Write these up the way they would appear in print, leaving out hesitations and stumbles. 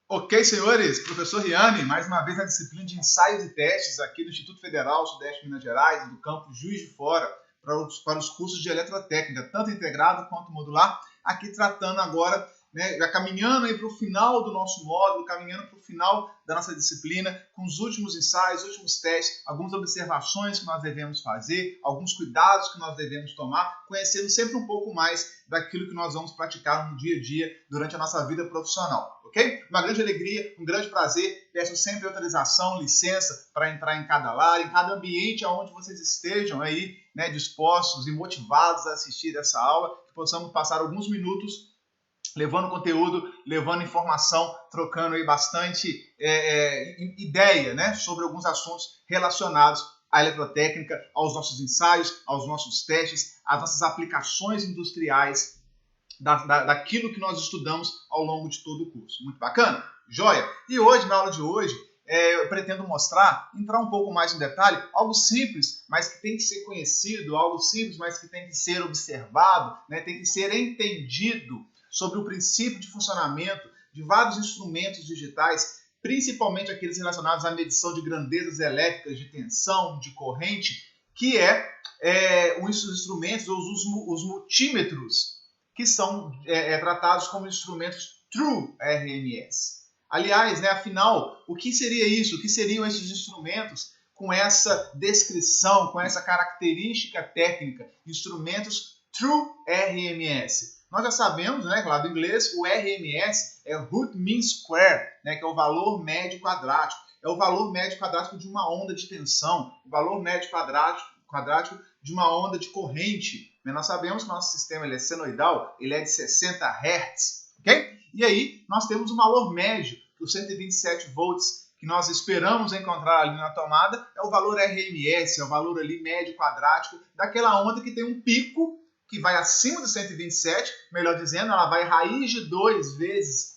Ok, senhores, professor Riane, mais uma vez na disciplina de ensaios e testes aqui do Instituto Federal Sudeste de Minas Gerais, do campus Juiz de Fora, para os cursos de eletrotécnica, tanto integrado quanto modular, aqui tratando agora, né, já caminhando para o final do nosso módulo, caminhando para o final da nossa disciplina, com os últimos ensaios, os últimos testes, algumas observações que nós devemos fazer, alguns cuidados que nós devemos tomar, conhecendo sempre um pouco mais daquilo que nós vamos praticar no dia a dia durante a nossa vida profissional, ok? Uma grande alegria, um grande prazer, peço sempre autorização, licença para entrar em cada lar, em cada ambiente onde vocês estejam aí, né, dispostos e motivados a assistir essa aula, que possamos passar alguns minutos levando conteúdo, levando informação, trocando aí bastante ideia, né, sobre alguns assuntos relacionados à eletrotécnica, aos nossos ensaios, aos nossos testes, às nossas aplicações industriais daquilo que nós estudamos ao longo de todo o curso. Muito bacana? Joia! E hoje, na aula de hoje, eu pretendo mostrar, entrar um pouco mais em detalhe, algo simples, mas que tem que ser conhecido, algo simples, mas que tem que ser observado, né, tem que ser entendido sobre o princípio de funcionamento de vários instrumentos digitais, principalmente aqueles relacionados à medição de grandezas elétricas, de tensão, de corrente, que os instrumentos, os multímetros, que são tratados como instrumentos True RMS. Aliás, né, afinal, o que seria isso? O que seriam esses instrumentos com essa descrição, com essa característica técnica? Instrumentos True RMS. Nós já sabemos, né, claro, do inglês, o RMS é Root Mean Square, né, que é o valor médio quadrático. É o valor médio quadrático de uma onda de tensão, o valor médio quadrático de uma onda de corrente. Nós sabemos que o nosso sistema ele é senoidal, ele é de 60 Hz, ok? E aí nós temos um valor médio, que os 127 volts que nós esperamos encontrar ali na tomada, é o valor RMS, é o valor ali médio quadrático daquela onda que tem um pico que vai acima do 127, melhor dizendo, ela vai raiz de 2 vezes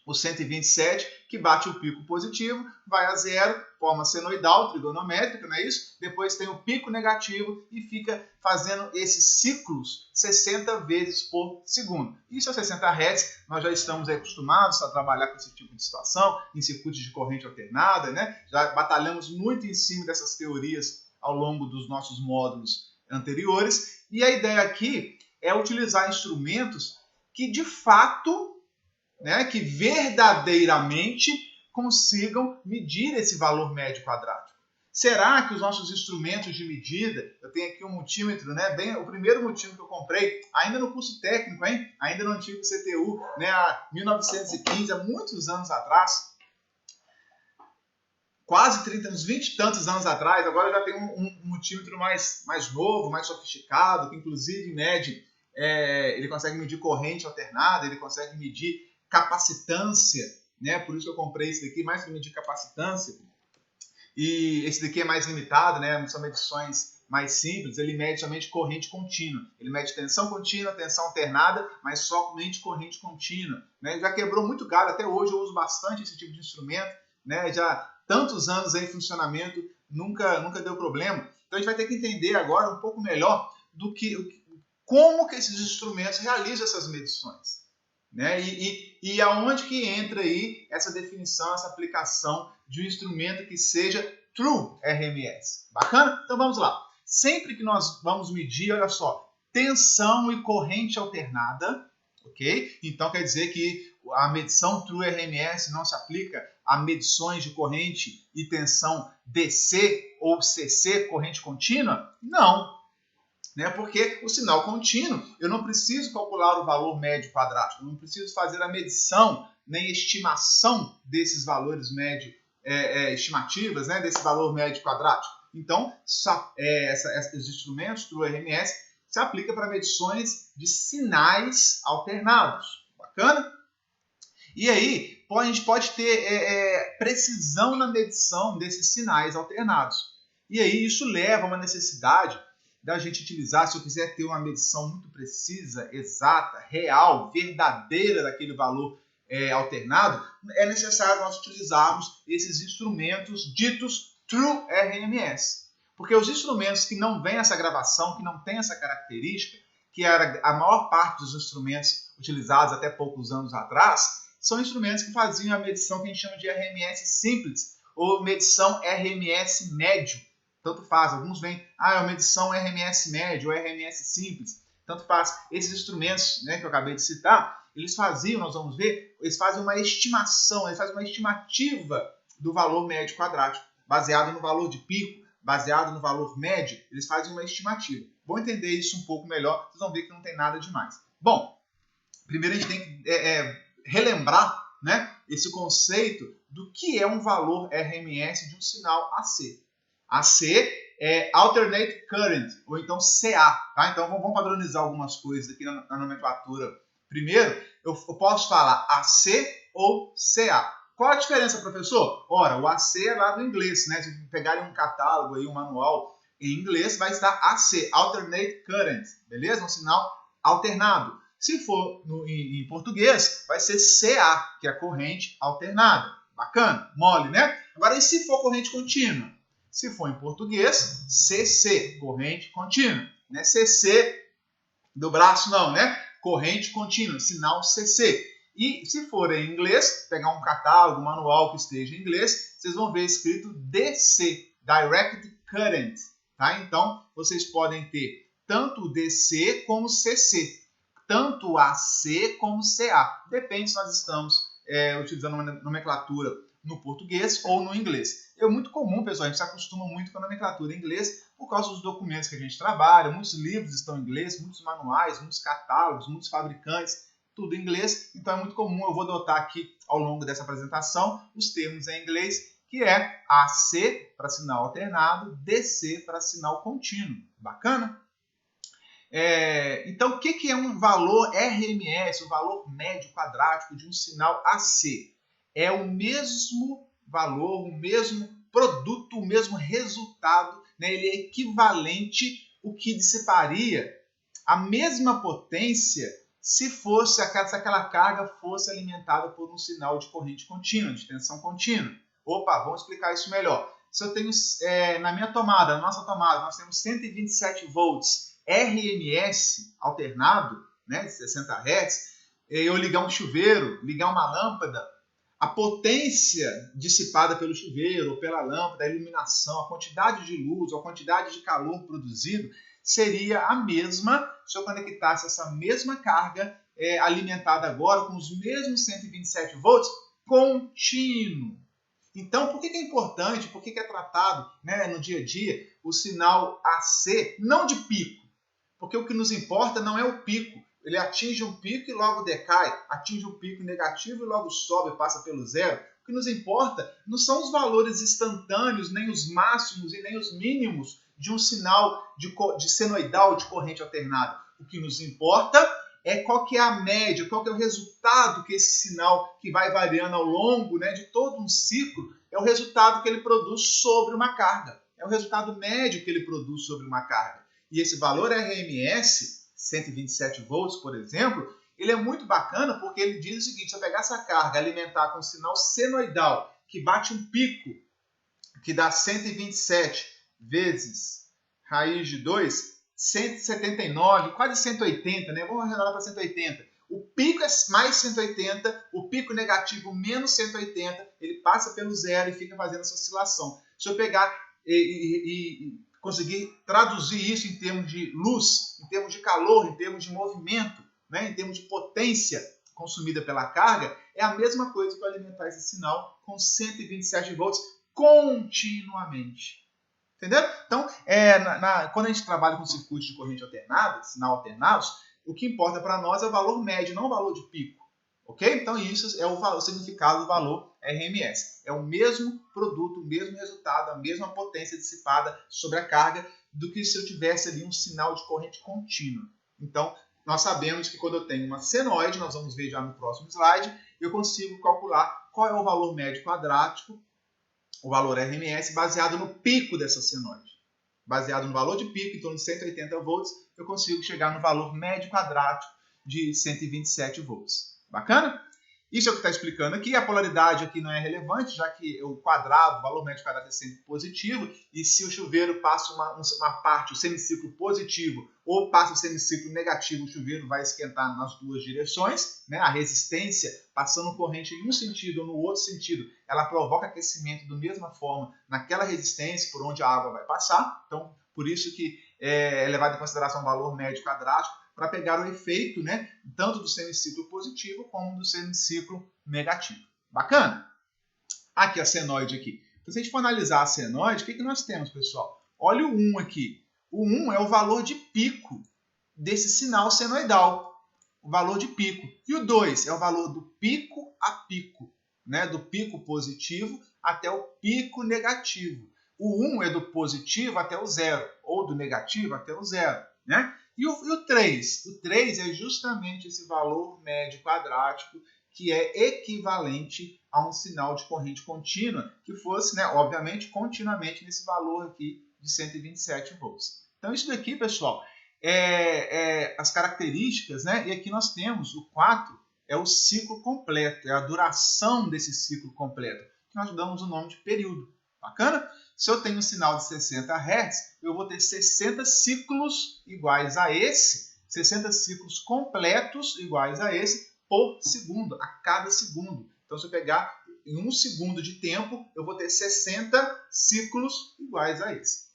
o 127, que bate o pico positivo, vai a zero, forma senoidal, trigonométrica, não é isso? Depois tem o pico negativo e fica fazendo esses ciclos 60 vezes por segundo. Isso é 60 Hz, nós já estamos acostumados a trabalhar com esse tipo de situação, em circuitos de corrente alternada, né? Já batalhamos muito em cima dessas teorias ao longo dos nossos módulos anteriores. E a ideia aqui é utilizar instrumentos que de fato, né, que verdadeiramente consigam medir esse valor médio quadrático. Será que os nossos instrumentos de medida, eu tenho aqui um multímetro, né, o primeiro multímetro que eu comprei, ainda no curso técnico, hein, ainda no antigo CTU, né, há 1915, há muitos anos atrás, quase 30, uns 20 e tantos anos atrás, agora já tem um multímetro mais novo, mais sofisticado, que inclusive mede, ele consegue medir corrente alternada, ele consegue medir capacitância, né? Por isso que eu comprei esse daqui, mais para medir capacitância. E esse daqui é mais limitado, né? São medições mais simples, ele mede somente corrente contínua. Ele mede tensão contínua, tensão alternada, mas somente corrente contínua. Né? Já quebrou muito galho, até hoje eu uso bastante esse tipo de instrumento, né? Já tantos anos aí em funcionamento, nunca deu problema. Então a gente vai ter que entender agora um pouco melhor como que esses instrumentos realizam essas medições. Né? E aonde que entra aí essa definição, essa aplicação de um instrumento que seja True RMS. Bacana? Então vamos lá. Sempre que nós vamos medir, olha só, tensão e corrente alternada, ok? Então quer dizer que a medição True RMS não se aplica a medições de corrente e tensão DC ou CC, corrente contínua? Não. Né? Porque o sinal contínuo, eu não preciso calcular o valor médio quadrático, eu não preciso fazer a medição nem estimação desses valores médio, estimativas, né? Desse valor médio quadrático. Então, esses instrumentos do RMS se aplica para medições de sinais alternados. Bacana? E aí, a gente pode ter precisão na medição desses sinais alternados. E aí, isso leva a uma necessidade da gente utilizar, se eu quiser ter uma medição muito precisa, exata, real, verdadeira daquele valor alternado, é necessário nós utilizarmos esses instrumentos ditos True RMS. Porque os instrumentos que não vêm essa gravação, que não têm essa característica, que era a maior parte dos instrumentos utilizados até poucos anos atrás, são instrumentos que faziam a medição que a gente chama de RMS simples ou medição RMS médio. Tanto faz, alguns vêm, é uma medição RMS médio ou RMS simples. Tanto faz. Esses instrumentos, né, que eu acabei de citar, eles faziam, nós vamos ver, eles fazem uma estimação, eles fazem uma estimativa do valor médio quadrático, baseado no valor de pico, baseado no valor médio, eles fazem uma estimativa. Vou entender isso um pouco melhor, vocês vão ver que não tem nada demais. Bom, primeiro a gente tem que relembrar, né, esse conceito do que é um valor RMS de um sinal AC. AC é Alternate Current, ou então CA. Tá? Então vamos padronizar algumas coisas aqui na nomenclatura. Primeiro, eu posso falar AC ou CA. Qual a diferença, professor? Ora, o AC é lá do inglês, né? Se pegarem um catálogo, aí, um manual em inglês, vai estar AC, Alternate Current, beleza? Um sinal alternado. Se for em português, vai ser CA, que é corrente alternada. Bacana? Mole, né? Agora, e se for corrente contínua? Se for em português, CC, corrente contínua. Não é CC do braço, não, né? Corrente contínua, sinal CC. E se for em inglês, pegar um catálogo, um manual que esteja em inglês, vocês vão ver escrito DC, Direct Current. Tá? Então, vocês podem ter tanto DC como CC, tanto AC como CA. Depende se nós estamos utilizando uma nomenclatura no português ou no inglês. É muito comum, pessoal, a gente se acostuma muito com a nomenclatura em inglês por causa dos documentos que a gente trabalha, muitos livros estão em inglês, muitos manuais, muitos catálogos, muitos fabricantes, tudo em inglês, então é muito comum, eu vou adotar aqui ao longo dessa apresentação os termos em inglês, que é AC para sinal alternado, DC para sinal contínuo. Bacana? Então, o que é um valor RMS, o valor médio quadrático de um sinal AC? É o mesmo valor, o mesmo produto, o mesmo resultado, né? Ele é equivalente o que dissiparia a mesma potência se aquela carga fosse alimentada por um sinal de corrente contínua, de tensão contínua. Opa, vamos explicar isso melhor. Se eu tenho, na minha tomada, na nossa tomada, nós temos 127 volts RMS alternado, né, de 60 Hz, eu ligar um chuveiro, ligar uma lâmpada, a potência dissipada pelo chuveiro ou pela lâmpada, a iluminação, a quantidade de luz, a quantidade de calor produzido seria a mesma se eu conectasse essa mesma carga alimentada agora com os mesmos 127 volts contínuo. Então, por que é importante, por que é tratado, né, no dia a dia o sinal AC, não de pico? Porque o que nos importa não é o pico. Ele atinge um pico e logo decai, atinge um pico negativo e logo sobe e passa pelo zero. O que nos importa não são os valores instantâneos, nem os máximos e nem os mínimos de um sinal de senoidal, de corrente alternada. O que nos importa é qual que é a média, qual que é o resultado que esse sinal, que vai variando ao longo, né, de todo um ciclo, é o resultado que ele produz sobre uma carga. É o resultado médio que ele produz sobre uma carga. E esse valor RMS, 127 volts, por exemplo, ele é muito bacana porque ele diz o seguinte: se eu pegar essa carga, alimentar com um sinal senoidal, que bate um pico, que dá 127 vezes raiz de 2, 179, quase 180, né? Vamos arredondar para 180. O pico é mais 180, o pico negativo menos 180, ele passa pelo zero e fica fazendo essa oscilação. Se eu pegar e conseguir traduzir isso em termos de luz, em termos de calor, em termos de movimento, né? Em termos de potência consumida pela carga, é a mesma coisa que eu alimentar esse sinal com 127 volts continuamente. Entendeu? Então, quando a gente trabalha com circuitos de corrente alternada, sinal alternados, o que importa para nós é o valor médio, não o valor de pico. Ok? Então, isso é o significado do valor RMS. É o mesmo produto, o mesmo resultado, a mesma potência dissipada sobre a carga do que se eu tivesse ali um sinal de corrente contínua. Então, nós sabemos que quando eu tenho uma senoide, nós vamos ver já no próximo slide, eu consigo calcular qual é o valor médio quadrático, o valor RMS, baseado no pico dessa senoide. Baseado no valor de pico, em torno de 180 volts, eu consigo chegar no valor médio quadrático de 127 volts. Bacana? Isso é o que está explicando aqui. A polaridade aqui não é relevante, já que o quadrado, o valor médio quadrado é sempre positivo. E se o chuveiro passa uma parte, o semiciclo positivo, ou passa o semiciclo negativo, o chuveiro vai esquentar nas duas direções, né? A resistência, passando corrente em um sentido ou no outro sentido, ela provoca aquecimento da mesma forma naquela resistência por onde a água vai passar. Então, por isso que é levado em consideração o valor médio quadrático, para pegar o efeito, né, tanto do semiciclo positivo como do semiciclo negativo. Bacana? Aqui a senoide aqui. Então, se a gente for analisar a senoide, o que nós temos, pessoal? Olha o 1 aqui. O 1 é o valor de pico desse sinal senoidal. O valor de pico. E o 2 é o valor do pico a pico, né, do pico positivo até o pico negativo. O 1 é do positivo até o 0, ou do negativo até o 0, né? E o 3? O 3 é justamente esse valor médio quadrático que é equivalente a um sinal de corrente contínua que fosse, né, obviamente, continuamente nesse valor aqui de 127 volts. Então, isso daqui, pessoal, as características, né? E aqui nós temos o 4, é o ciclo completo, é a duração desse ciclo completo, que nós damos o nome de período. Bacana? Se eu tenho um sinal de 60 Hz, eu vou ter 60 ciclos iguais a esse, 60 ciclos completos iguais a esse por segundo, a cada segundo. Então, se eu pegar em 1 segundo de tempo, eu vou ter 60 ciclos iguais a esse.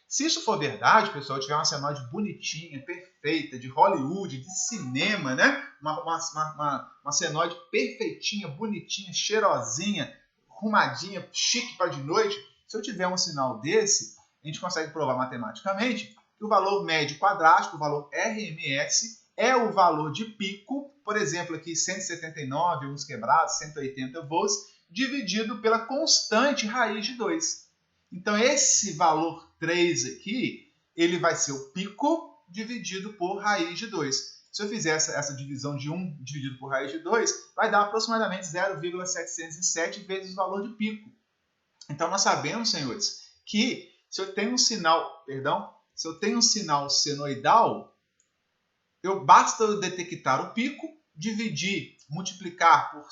Se isso for verdade, pessoal, eu tiver uma senoide bonitinha, perfeita, de Hollywood, de cinema, né? Uma senoide perfeitinha, bonitinha, cheirosinha, arrumadinha, chique para de noite. Se eu tiver um sinal desse, a gente consegue provar matematicamente que o valor médio quadrático, o valor RMS, é o valor de pico, por exemplo, aqui 179, uns quebrados, 180 volts, dividido pela constante raiz de 2. Então, esse valor 3 aqui, ele vai ser o pico dividido por raiz de 2. Se eu fizer essa divisão de 1 dividido por raiz de 2, vai dar aproximadamente 0,707 vezes o valor de pico. Então, nós sabemos, senhores, que se eu tenho um sinal, senoidal, basta eu detectar o pico, dividir, multiplicar por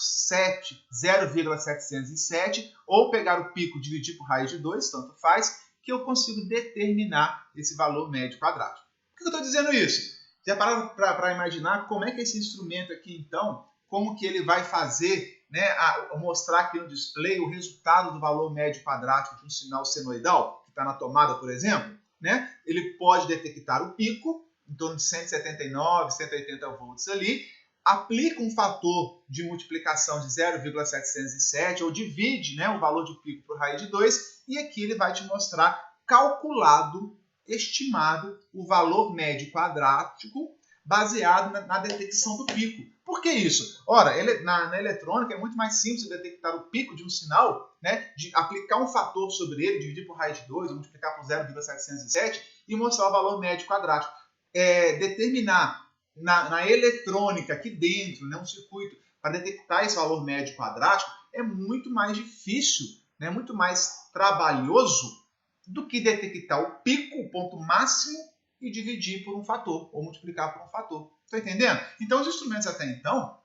0,707, ou pegar o pico e dividir por raiz de 2, tanto faz, que eu consigo determinar esse valor médio quadrático. Por que eu estou dizendo isso? Já pararam para imaginar como é que esse instrumento aqui, então, como que ele vai fazer, né, mostrar aqui no display o resultado do valor médio quadrático de um sinal senoidal, que está na tomada, por exemplo, né? Ele pode detectar o pico, em torno de 179, 180 volts ali, aplica um fator de multiplicação de 0,707 ou divide, né, o valor de pico por raiz de 2, e aqui ele vai te mostrar calculado, estimado, o valor médio quadrático baseado na detecção do pico. Por que isso? Ora, na eletrônica é muito mais simples detectar o pico de um sinal, né, de aplicar um fator sobre ele, dividir por raiz de 2 ou multiplicar por 0,707 e mostrar o valor médio quadrático. Determinar na eletrônica aqui dentro, né, um circuito para detectar esse valor médio quadrático é muito mais difícil, né, muito mais trabalhoso do que detectar o pico, o ponto máximo, e dividir por um fator, ou multiplicar por um fator. Está entendendo? Então, os instrumentos até então,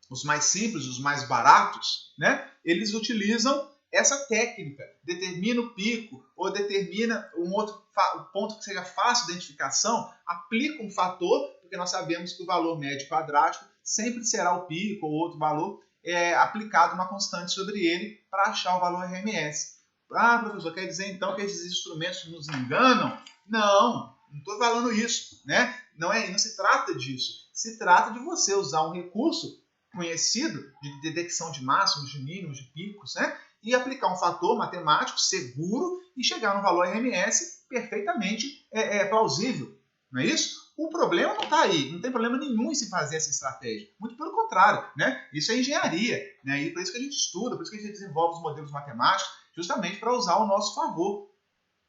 os mais simples, os mais baratos, né, eles utilizam essa técnica, determina o pico ou determina um outro ponto que seja fácil de identificação, aplica um fator, porque nós sabemos que o valor médio quadrático sempre será o pico ou outro valor aplicado uma constante sobre ele para achar o valor RMS. Ah, professor, quer dizer então que esses instrumentos nos enganam? Não estou falando isso, né? Não se trata disso. Se trata de você usar um recurso conhecido de detecção de máximos, de mínimos, de picos, né? E aplicar um fator matemático seguro e chegar no valor RMS perfeitamente plausível. Não é isso? O problema não está aí. Não tem problema nenhum em se fazer essa estratégia. Muito pelo contrário, né? Isso é engenharia, né? E por isso que a gente estuda, por isso que a gente desenvolve os modelos matemáticos, justamente para usar ao nosso favor.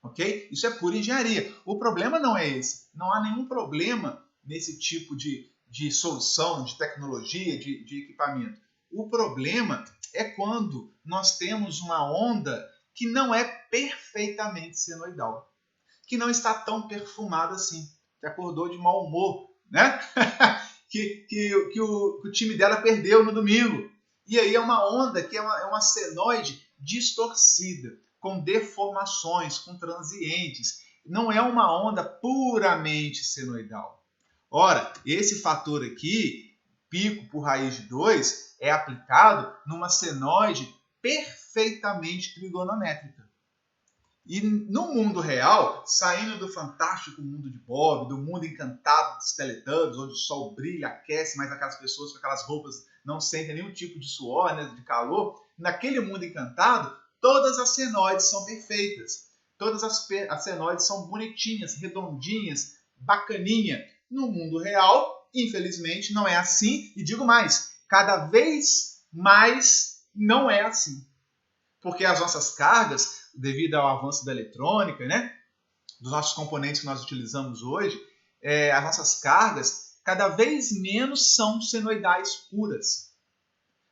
Ok? Isso é pura engenharia. O problema não é esse. Não há nenhum problema nesse tipo de solução, de tecnologia, de equipamento. O problema é quando nós temos uma onda que não é perfeitamente senoidal, que não está tão perfumada assim, que acordou de mau humor, né? que o time dela perdeu no domingo. E aí é uma onda que é uma senoide distorcida, com deformações, com transientes. Não é uma onda puramente senoidal. Ora, esse fator aqui, pico por raiz de 2, é aplicado numa senoide perfeitamente trigonométrica. E no mundo real, saindo do fantástico mundo de Bob, do mundo encantado dos Teletubbies, onde o sol brilha, aquece, mas aquelas pessoas com aquelas roupas não sentem nenhum tipo de suor, né, de calor, naquele mundo encantado, todas as senoides são perfeitas. Todas as senoides são bonitinhas, redondinhas, bacaninha. No mundo real, infelizmente, não é assim. E digo mais, cada vez mais não é assim. Porque as nossas cargas, devido ao avanço da eletrônica, né, dos nossos componentes que nós utilizamos hoje, as nossas cargas cada vez menos são senoidais puras.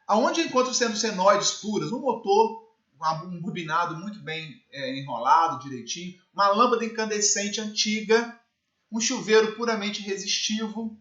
Aonde eu encontro sendo senoides puras? Um motor, um bobinado muito bem enrolado, direitinho, uma lâmpada incandescente antiga, um chuveiro puramente resistivo.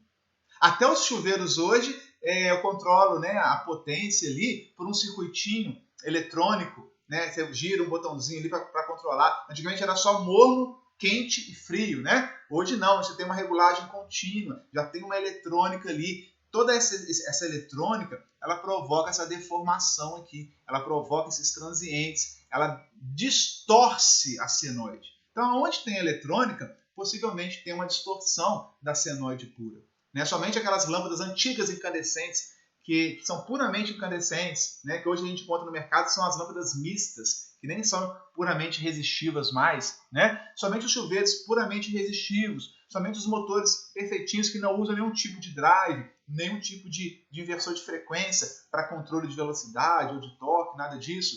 Até os chuveiros hoje, eu controlo, né, a potência ali por um circuitinho eletrônico, né? Você gira um botãozinho ali para controlar. Antigamente era só morno, quente e frio, né? Hoje não, você tem uma regulagem contínua, já tem uma eletrônica ali. Toda essa eletrônica, ela provoca essa deformação aqui, ela provoca esses transientes, ela distorce a senoide. Então, onde tem eletrônica, possivelmente tem uma distorção da senoide pura. Né? Somente aquelas lâmpadas antigas incandescentes, que são puramente incandescentes, né? Que hoje a gente encontra no mercado, são as lâmpadas mistas, que nem são puramente resistivas mais. Né? Somente os chuveiros puramente resistivos, somente os motores perfeitinhos que não usam nenhum tipo de drive, nenhum tipo de inversor de frequência para controle de velocidade ou de torque, nada disso.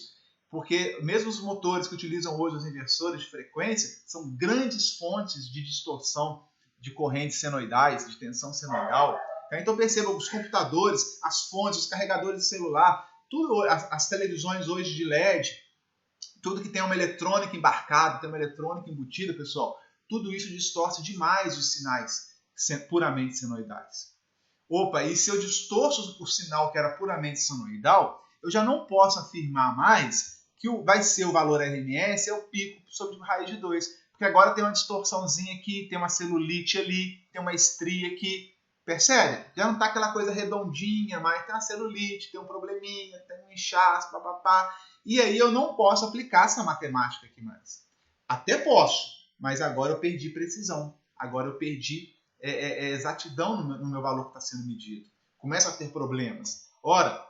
Porque mesmo os motores que utilizam hoje os inversores de frequência são grandes fontes de distorção de correntes senoidais, de tensão senoidal. Então perceba, os computadores, as fontes, os carregadores de celular, tudo, as televisões hoje de LED, tudo que tem uma eletrônica embarcada, tem uma eletrônica embutida, pessoal, tudo isso distorce demais os sinais puramente senoidais. Opa, e se eu distorço o sinal que era puramente senoidal, eu já não posso afirmar mais que vai ser o valor RMS, é o pico sobre raiz de 2. Porque agora tem uma distorçãozinha aqui, tem uma celulite ali, tem uma estria aqui. Percebe? Já não está aquela coisa redondinha, mas tem uma celulite, tem um probleminha, tem um inchaço, papapá. E aí eu não posso aplicar essa matemática aqui mais. Até posso, mas agora eu perdi precisão. Agora eu perdi exatidão no meu valor que está sendo medido. Começa a ter problemas. Ora,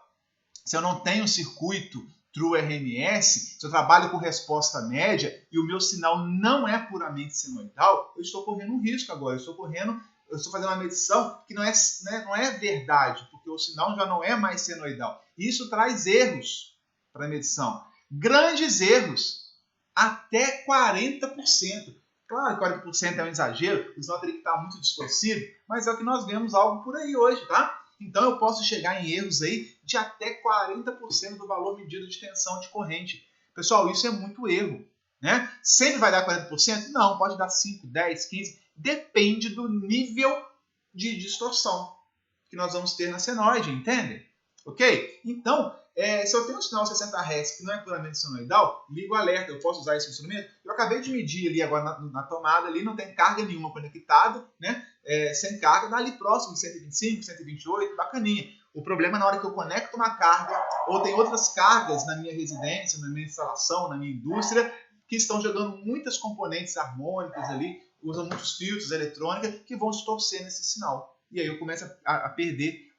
se eu não tenho circuito True RMS, se eu trabalho com resposta média e o meu sinal não é puramente senoidal, eu estou correndo um risco agora. Eu estou fazendo uma medição que não é verdade, porque o sinal já não é mais senoidal. Isso traz erros para a medição. Grandes erros. Até 40%. Claro que 40% é um exagero, o sinal teria que estar muito distorcido, mas é o que nós vemos algo por aí hoje, tá? Então eu posso chegar em erros aí de até 40% do valor medido de tensão de corrente. Pessoal, isso é muito erro. Né? Sempre vai dar 40%? Não, pode dar 5, 10, 15%. Depende do nível de distorção que nós vamos ter na senoide, entende? Ok? Então, se eu tenho um sinal 60 Hz que não é puramente senoidal, ligo o alerta. Eu posso usar esse instrumento? Eu acabei de medir ali agora na tomada, ali não tem carga nenhuma conectada, né? Sem carga, dá ali próximo de 125, 128, bacaninha. O problema é na hora que eu conecto uma carga, ou tem outras cargas na minha residência, na minha instalação, na minha indústria, que estão jogando muitas componentes harmônicas ali, usam muitos filtros eletrônicos que vão distorcer nesse sinal. E aí eu começo a perder,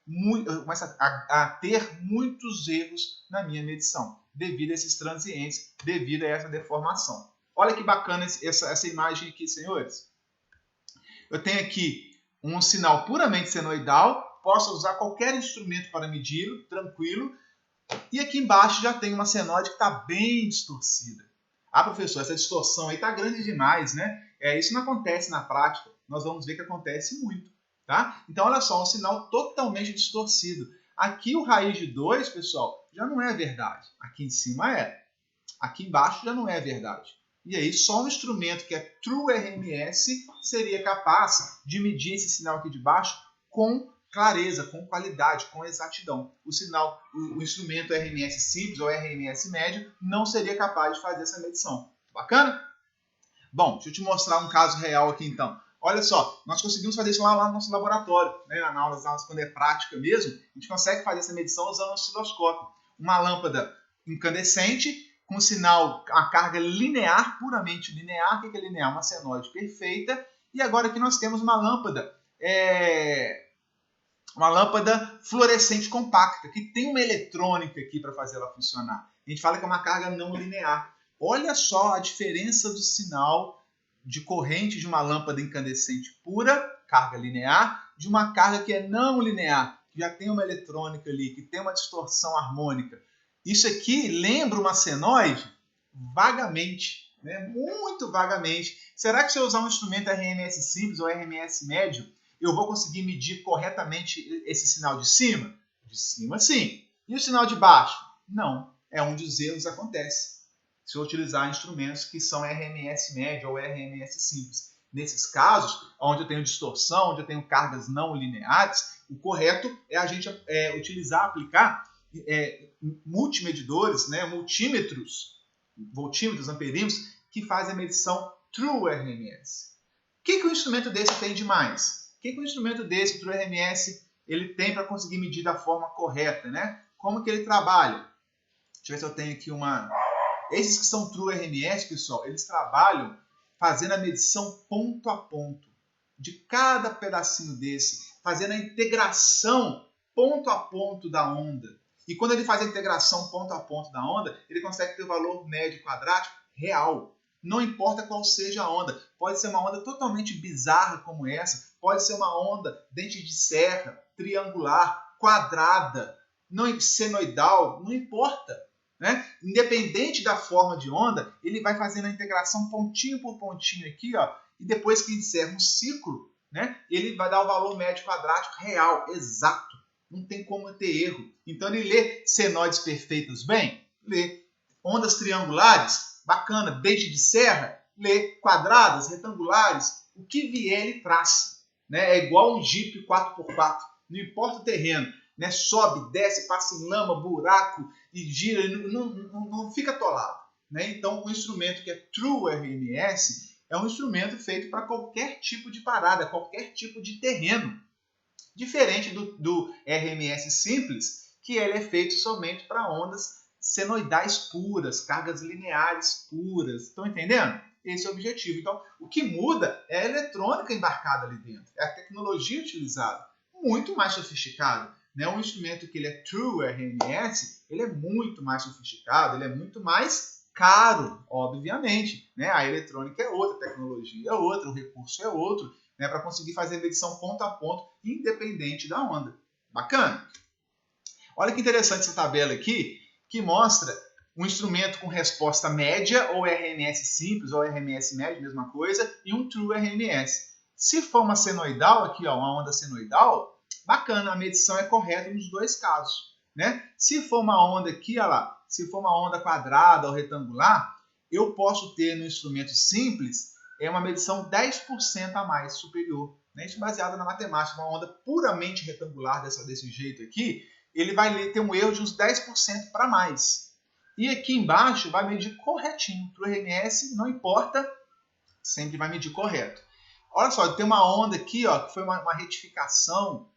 eu começo a ter muitos erros na minha medição, devido a esses transientes, devido a essa deformação. Olha que bacana essa imagem aqui, senhores. Eu tenho aqui um sinal puramente senoidal, posso usar qualquer instrumento para medi-lo, tranquilo. E aqui embaixo já tem uma senoide que está bem distorcida. Ah, professor, essa distorção aí está grande demais, né? Isso não acontece na prática. Nós vamos ver que acontece muito, tá? Então, olha só, um sinal totalmente distorcido. Aqui o raiz de 2, pessoal, já não é verdade. Aqui em cima é. Aqui embaixo já não é verdade. E aí, só um instrumento que é True RMS seria capaz de medir esse sinal aqui de baixo com clareza, com qualidade, com exatidão. O sinal, o instrumento RMS simples ou RMS médio não seria capaz de fazer essa medição. Bacana? Bom, deixa eu te mostrar um caso real aqui então. Olha só, nós conseguimos fazer isso lá no nosso laboratório, né? Nas aulas quando é prática mesmo, a gente consegue fazer essa medição usando um osciloscópio. Uma lâmpada incandescente com sinal, a carga linear, puramente linear. O que é linear? Uma senoide perfeita. E agora aqui nós temos uma lâmpada fluorescente compacta, que tem uma eletrônica aqui para fazer ela funcionar. A gente fala que é uma carga não linear. Olha só a diferença do sinal de corrente de uma lâmpada incandescente pura, carga linear, de uma carga que é não linear, que já tem uma eletrônica ali, que tem uma distorção harmônica. Isso aqui lembra uma senoide? Vagamente, né? Muito vagamente. Será que se eu usar um instrumento RMS simples ou RMS médio, eu vou conseguir medir corretamente esse sinal de cima? De cima, sim. E o sinal de baixo? Não. É onde os erros acontecem. Se eu utilizar instrumentos que são RMS médio ou RMS simples. Nesses casos, onde eu tenho distorção, onde eu tenho cargas não lineares, o correto é a gente aplicar multimedidores, né, multímetros, voltímetros, amperímetros, que fazem a medição True RMS. O que um instrumento desse tem de mais? O que um instrumento desse, True RMS, ele tem para conseguir medir da forma correta, né? Como que ele trabalha? Deixa eu ver se eu tenho aqui uma... Esses que são True RMS, pessoal, eles trabalham fazendo a medição ponto a ponto de cada pedacinho desse, fazendo a integração ponto a ponto da onda. E quando ele faz a integração ponto a ponto da onda, ele consegue ter o valor médio quadrático real. Não importa qual seja a onda. Pode ser uma onda totalmente bizarra como essa, pode ser uma onda dente de serra, triangular, quadrada, senoidal, não importa. Né? Independente da forma de onda, ele vai fazendo a integração pontinho por pontinho aqui, ó, e depois que encerra um ciclo, né, ele vai dar o valor médio quadrático real, exato. Não tem como ter erro. Então ele lê senoides perfeitos bem, lê ondas triangulares, bacana, dente de serra, lê quadradas, retangulares, o que vier ele traz. Né? É igual um Jeep 4x4, não importa o terreno. Né? Sobe, desce, passa em lama, buraco e gira, não fica atolado. Né? Então, o instrumento que é True RMS é um instrumento feito para qualquer tipo de parada, qualquer tipo de terreno. Diferente do RMS simples, que ele é feito somente para ondas senoidais puras, cargas lineares puras. Estão entendendo? Esse é o objetivo. Então, o que muda é a eletrônica embarcada ali dentro, é a tecnologia utilizada, muito mais sofisticada. Né? Um instrumento que ele é True RMS, ele é muito mais sofisticado, ele é muito mais caro, obviamente. Né? A eletrônica é outra, a tecnologia é outra, o recurso é outro, né? Para conseguir fazer medição ponto a ponto, independente da onda. Bacana? Olha que interessante essa tabela aqui, que mostra um instrumento com resposta média, ou RMS simples, ou RMS médio, mesma coisa, e um True RMS. Se for uma senoidal, aqui ó, uma onda senoidal, bacana, a medição é correta nos dois casos. Né? Se for uma onda aqui, olha lá, se for uma onda quadrada ou retangular, eu posso ter no instrumento simples uma medição 10% a mais superior. Né? Isso baseado na matemática. Uma onda puramente retangular desse jeito aqui, ele vai ter um erro de uns 10% para mais. E aqui embaixo vai medir corretinho. Para o RMS, não importa, sempre vai medir correto. Olha só, tem uma onda aqui, ó, que foi uma retificação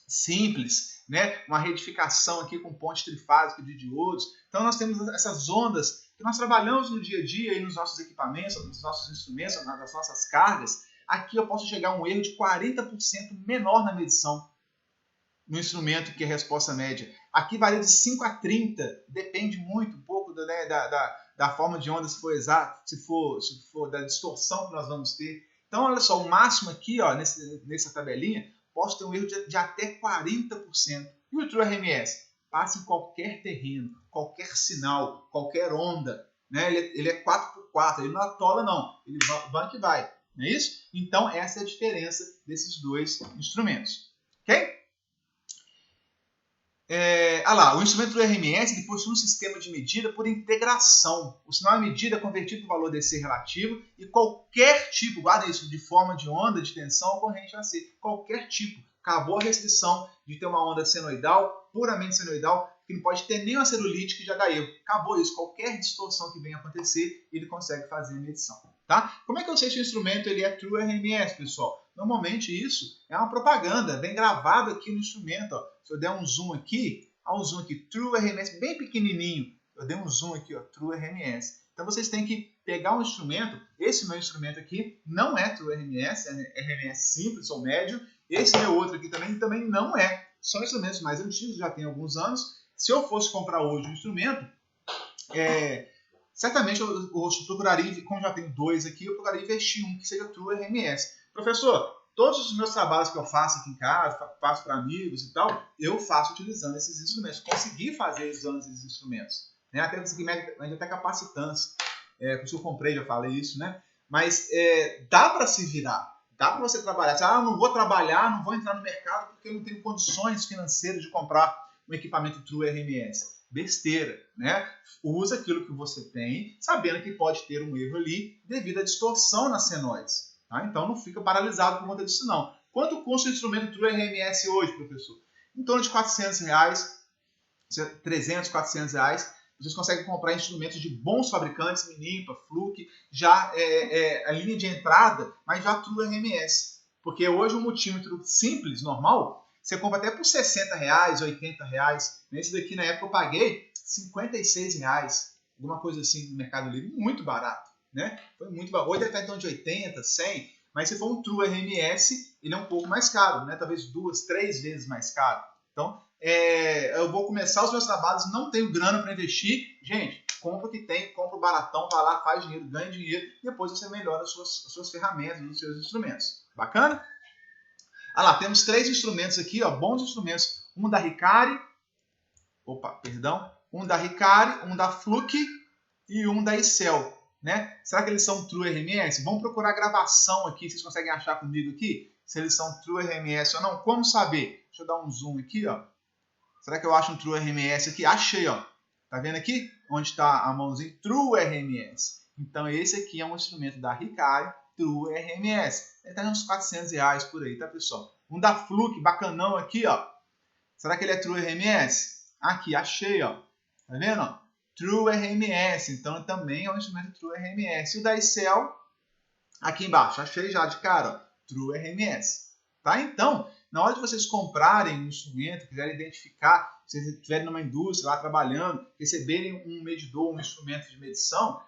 simples, né? Uma retificação aqui com ponte trifásica de diodos. Então nós temos essas ondas que nós trabalhamos no dia a dia aí nos nossos equipamentos, nos nossos instrumentos, nas nossas cargas. Aqui eu posso chegar a um erro de 40% menor na medição no instrumento que é a resposta média. Aqui varia de 5 a 30, depende muito um pouco da forma de onda, se for exato, se for da distorção que nós vamos ter. Então olha só, o máximo aqui, ó, nessa tabelinha, posso ter um erro de até 40%. E o True RMS? Passa em qualquer terreno, qualquer sinal, qualquer onda. Né? Ele é 4x4, ele não atola não, ele vai que vai. Não é isso? Então essa é a diferença desses dois instrumentos. Ok? O instrumento do RMS ele possui um sistema de medida por integração. O sinal é medido, é convertido para o valor DC relativo e qualquer tipo, guarda isso, de forma de onda, de tensão ou corrente AC, qualquer tipo, Acabou a restrição de ter uma onda senoidal, puramente senoidal, que não pode ter nenhuma celulite que já dá erro. Acabou isso. Qualquer distorção que venha acontecer, ele consegue fazer a medição. Tá? Como é que eu sei se o instrumento ele é True RMS, pessoal? Normalmente isso é uma propaganda, bem gravado aqui no instrumento. Ó. Se eu der um zoom aqui, True RMS, bem pequenininho. Eu dei um zoom aqui, ó, True RMS. Então vocês têm que pegar um instrumento. Esse meu instrumento aqui não é True RMS, é RMS simples ou médio. Esse meu outro aqui também não é. São instrumentos mais antigos, já tem alguns anos. Se eu fosse comprar hoje um instrumento, certamente eu procuraria, como já tenho dois aqui, eu procuraria investir um que seja True RMS. Professor, todos os meus trabalhos que eu faço aqui em casa, faço para amigos e tal, eu faço utilizando esses instrumentos. Consegui fazer usando esses instrumentos. Né? Até consegui mede até capacitância. Por isso eu comprei, já falei isso, né? Mas dá para se virar. Dá para você trabalhar. Você, eu não vou trabalhar, não vou entrar no mercado porque eu não tenho condições financeiras de comprar um equipamento True RMS. Besteira, né? Usa aquilo que você tem, sabendo que pode ter um erro ali devido à distorção nas senoides. Tá? Então não fica paralisado por conta disso não. Quanto custa o instrumento True RMS hoje, professor? Em torno de R$400, 300, R$400. Vocês conseguem comprar instrumentos de bons fabricantes, Minipa, Fluke, já a linha de entrada, mas já True RMS. Porque hoje um multímetro simples, normal, você compra até por R$60, R$80. Nesse daqui, na época, eu paguei R$56. Alguma coisa assim no Mercado Livre. Muito barato. Né? Foi muito barato. Hoje deve estar em torno de 80, 100. Mas se for um True RMS, ele é um pouco mais caro. Né? Talvez 2, 3 vezes mais caro. Então, eu vou começar os meus trabalhos, não tenho grana para investir. Gente, compra o que tem, compra o baratão, vai lá, faz dinheiro, ganha dinheiro. E depois você melhora as suas ferramentas, os seus instrumentos. Bacana? Lá, temos 3 instrumentos aqui, ó, bons instrumentos. Um da Hikari, um da Hikari, um da Fluke e um da Icel. Né? Será que eles são True RMS? Vamos procurar a gravação aqui, vocês conseguem achar comigo aqui? Se eles são True RMS ou não. Como saber? Deixa eu dar um zoom aqui, ó. Será que eu acho um True RMS aqui? Achei, ó. Tá vendo aqui? Onde está a mãozinha? True RMS. Então esse aqui é um instrumento da Hikari, True RMS. Ele tá uns R$400 por aí, tá, pessoal? Um da Fluke, bacanão aqui, ó. Será que ele é True RMS? Aqui, achei, ó. Tá vendo, ó? True RMS. Então também é um instrumento True RMS. E o da Icel, aqui embaixo. Achei já de cara, ó. True RMS. Tá? Então, na hora de vocês comprarem um instrumento, quiserem identificar, se vocês estiverem numa indústria lá trabalhando, receberem um medidor, um instrumento de medição,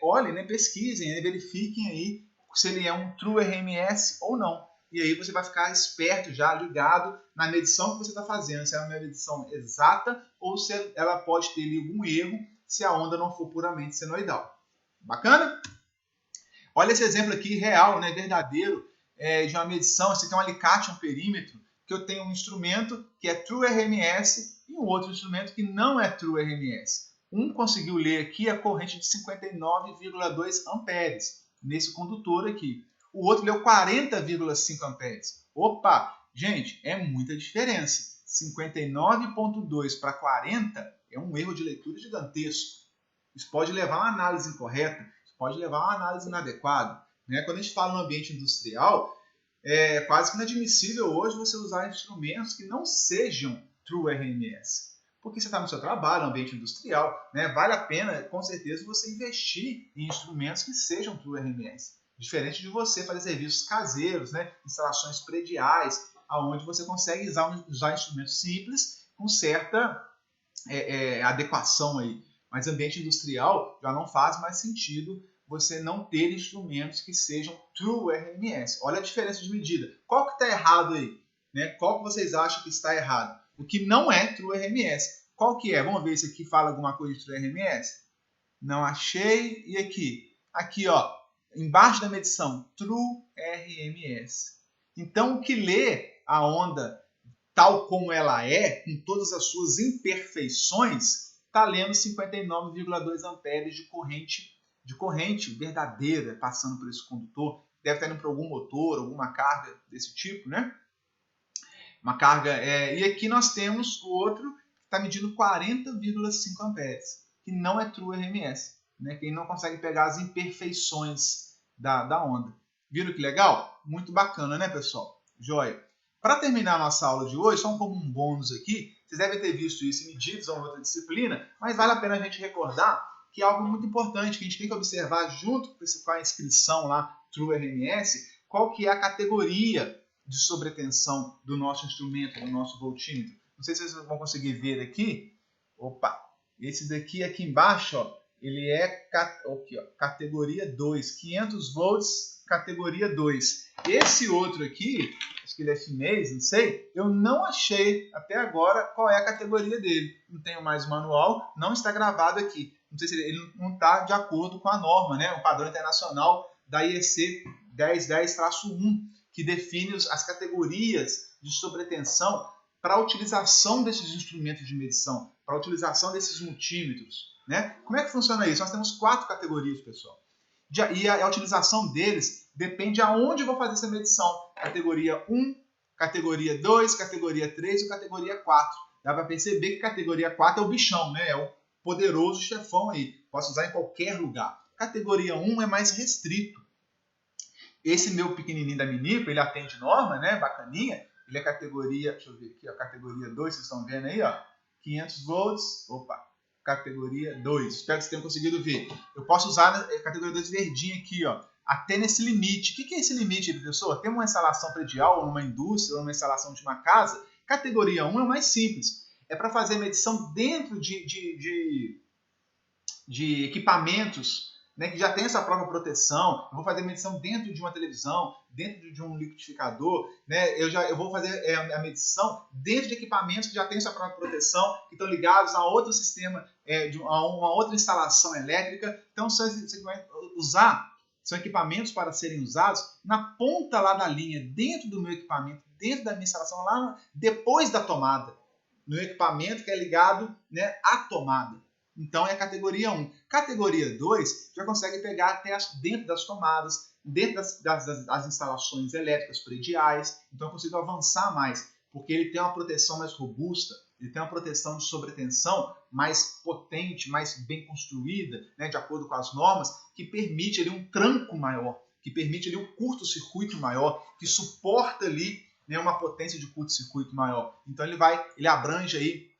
olhem, né, pesquisem, né, verifiquem aí se ele é um True RMS ou não. E aí você vai ficar esperto já, ligado na medição que você está fazendo, se é uma medição exata ou se ela pode ter ali algum erro se a onda não for puramente senoidal. Bacana? Olha esse exemplo aqui real, né, verdadeiro, de uma medição. Esse aqui é um alicate, um perímetro, que eu tenho um instrumento que é True RMS e um outro instrumento que não é True RMS. Um conseguiu ler aqui a corrente de 59,2 amperes nesse condutor aqui. O outro leu 40,5 amperes. Opa! Gente, é muita diferença. 59,2 para 40 é um erro de leitura gigantesco. Isso pode levar a uma análise incorreta, isso pode levar a uma análise inadequada. Né? Quando a gente fala no ambiente industrial, é quase que inadmissível hoje você usar instrumentos que não sejam True RMS. Porque você está no seu trabalho, no ambiente industrial, né? Vale a pena, com certeza, você investir em instrumentos que sejam True RMS. Diferente de você fazer serviços caseiros, né? Instalações prediais, onde você consegue usar instrumentos simples com certa adequação aí. Mas ambiente industrial já não faz mais sentido você não ter instrumentos que sejam True RMS. Olha a diferença de medida. Qual que está errado aí? Né? Qual que vocês acham que está errado? O que não é True RMS. Qual que é? Vamos ver se aqui fala alguma coisa de True RMS. Não achei. E aqui? Aqui, ó. Embaixo da medição. True RMS. Então, o que lê a onda tal como ela é, com todas as suas imperfeições, está lendo 59,2 amperes de corrente verdadeira passando por esse condutor. Deve estar indo para algum motor, alguma carga desse tipo, né? Uma carga. E aqui nós temos o outro que está medindo 40,5 amperes, que não é True RMS, né? Que não consegue pegar as imperfeições da onda. Viram que legal? Muito bacana, né, pessoal? Joia. Para terminar a nossa aula de hoje, só como um bônus aqui, vocês devem ter visto isso em medidas ou em outra disciplina, mas vale a pena a gente recordar que é algo muito importante, que a gente tem que observar junto com a inscrição lá, TrueRMS, qual que é a categoria de sobretensão do nosso instrumento, do nosso voltímetro. Não sei se vocês vão conseguir ver aqui. Opa! Esse daqui aqui embaixo, ó, ele é aqui, ó, categoria 2, 500 volts, categoria 2. Esse outro aqui, acho que ele é chinês, não sei, eu não achei até agora qual é a categoria dele. Não tenho mais o manual, não está gravado aqui. Não sei se ele não está de acordo com a norma, né? O padrão internacional da IEC 1010-1, que define as categorias de sobretensão para a utilização desses instrumentos de medição, para a utilização desses multímetros, né? Como é que funciona isso? Nós temos 4 categorias, pessoal. E a utilização deles depende aonde eu vou fazer essa medição. Categoria 1, categoria 2, categoria 3 e categoria 4. Dá para perceber que categoria 4 é o bichão, né? É o poderoso chefão aí. Posso usar em qualquer lugar. Categoria 1 é mais restrito. Esse meu pequenininho da Minipa, ele atende norma, né? Bacaninha. Ele é categoria, deixa eu ver aqui, ó, categoria 2, vocês estão vendo aí, ó. 500 volts, opa, categoria 2. Espero que vocês tenham conseguido ver. Eu posso usar a categoria 2 verdinha aqui, ó, até nesse limite. O que é esse limite, professor? Tem uma instalação predial, ou numa indústria, ou uma instalação de uma casa. Categoria 1 é o mais simples. É para fazer medição dentro de equipamentos, né, que já tem essa própria proteção. Eu vou fazer medição dentro de uma televisão, dentro de um liquidificador, né? Eu vou fazer a medição dentro de equipamentos que já têm essa própria proteção, que estão ligados a outro sistema, a uma outra instalação elétrica. Então, são equipamentos para serem usados na ponta lá da linha, dentro do meu equipamento, dentro da minha instalação, lá depois da tomada, no equipamento que é ligado, né, à tomada. Então é a categoria 1. Categoria 2 já consegue pegar até dentro das tomadas, dentro das instalações elétricas prediais. Então eu consigo avançar mais, porque ele tem uma proteção mais robusta, ele tem uma proteção de sobretensão mais potente, mais bem construída, né, de acordo com as normas, que permite ali um tranco maior, que permite ali um curto-circuito maior, que suporta ali, né, uma potência de curto-circuito maior. Então ele abrange aí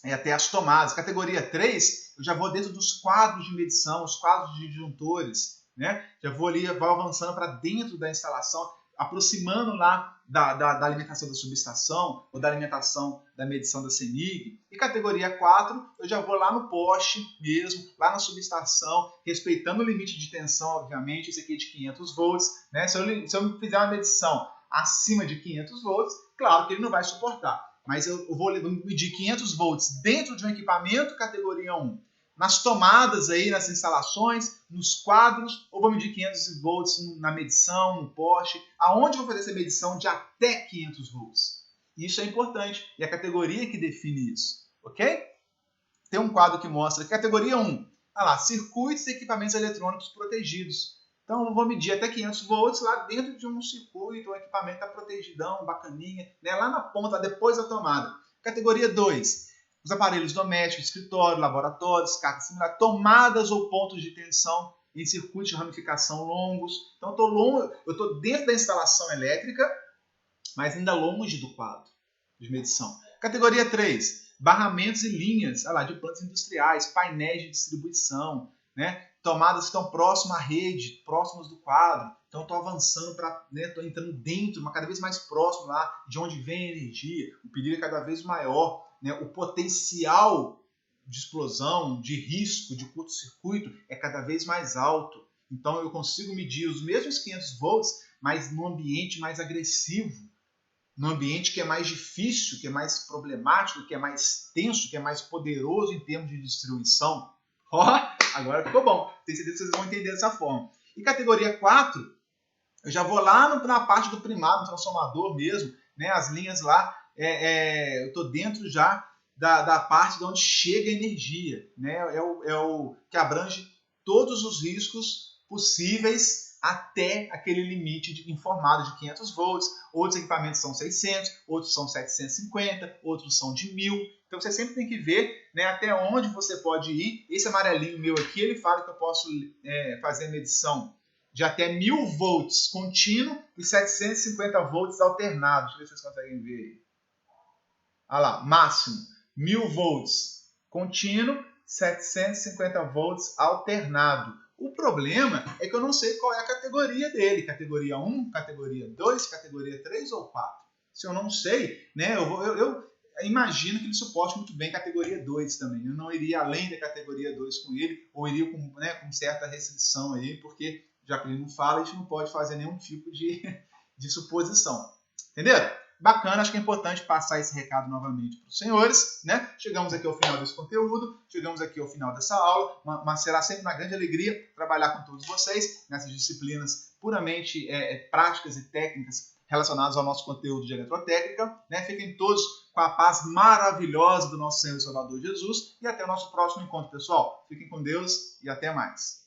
até as tomadas. Categoria 3, eu já vou dentro dos quadros de medição, os quadros de disjuntores, né? Já vou ali, vou avançando para dentro da instalação, aproximando lá da alimentação da subestação ou da alimentação da medição da CEMIG. E categoria 4, eu já vou lá no poste mesmo, lá na subestação, respeitando o limite de tensão, obviamente, esse aqui é de 500 volts, né? Se eu fizer uma medição acima de 500 volts, claro que ele não vai suportar. Mas eu vou medir 500 volts dentro de um equipamento categoria 1, nas tomadas aí, nas instalações, nos quadros, ou vou medir 500 volts na medição, no poste, aonde eu vou fazer essa medição de até 500 volts. Isso é importante, e a categoria que define isso, ok? Tem um quadro que mostra categoria 1, olha lá, circuitos e equipamentos eletrônicos protegidos. Então, eu vou medir até 500 volts lá dentro de um circuito, um equipamento está protegidão, bacaninha, né? Lá na ponta, depois da tomada. Categoria 2, os aparelhos domésticos, escritório, laboratórios, carga similar, tomadas ou pontos de tensão em circuitos de ramificação longos. Então, eu estou dentro da instalação elétrica, mas ainda longe do quadro de medição. Categoria 3, barramentos e linhas de plantas industriais, painéis de distribuição, né? Tomadas que estão próximas à rede, próximas do quadro. Então, estou avançando estou entrando dentro, mas cada vez mais próximo lá de onde vem a energia. O perigo é cada vez maior, né? O potencial de explosão, de risco, de curto-circuito é cada vez mais alto. Então, eu consigo medir os mesmos 500 volts, mas num ambiente mais agressivo, num ambiente que é mais difícil, que é mais problemático, que é mais tenso, que é mais poderoso em termos de distribuição. Agora ficou bom. Tenho certeza que vocês vão entender dessa forma. E categoria 4, eu já vou lá na parte do primário, no transformador mesmo, né? As linhas lá, eu estou dentro já da parte de onde chega a energia, né? É o que abrange todos os riscos possíveis até aquele limite informado de 500 volts. Outros equipamentos são 600, outros são 750, outros são de 1000. Então você sempre tem que ver, né, até onde você pode ir. Esse amarelinho meu aqui, ele fala que eu posso fazer medição de até 1000 volts contínuo e 750 volts alternado. Deixa eu ver se vocês conseguem ver aí. Olha lá, máximo 1000 volts contínuo, 750 volts alternado. O problema é que eu não sei qual é a categoria dele. Categoria 1, categoria 2, categoria 3 ou 4. Se eu não sei, né, eu imagino que ele suporte muito bem categoria 2 também. Eu não iria além da categoria 2 com ele, ou iria com, né, com certa restrição aí, porque já que ele não fala, a gente não pode fazer nenhum tipo de suposição. Entenderam? Bacana, acho que é importante passar esse recado novamente para os senhores, né? Chegamos aqui ao final desse conteúdo, chegamos aqui ao final dessa aula, mas será sempre uma grande alegria trabalhar com todos vocês nessas disciplinas puramente práticas e técnicas relacionadas ao nosso conteúdo de eletrotécnica, né? Fiquem todos com a paz maravilhosa do nosso Senhor e Salvador Jesus e até o nosso próximo encontro, pessoal. Fiquem com Deus e até mais.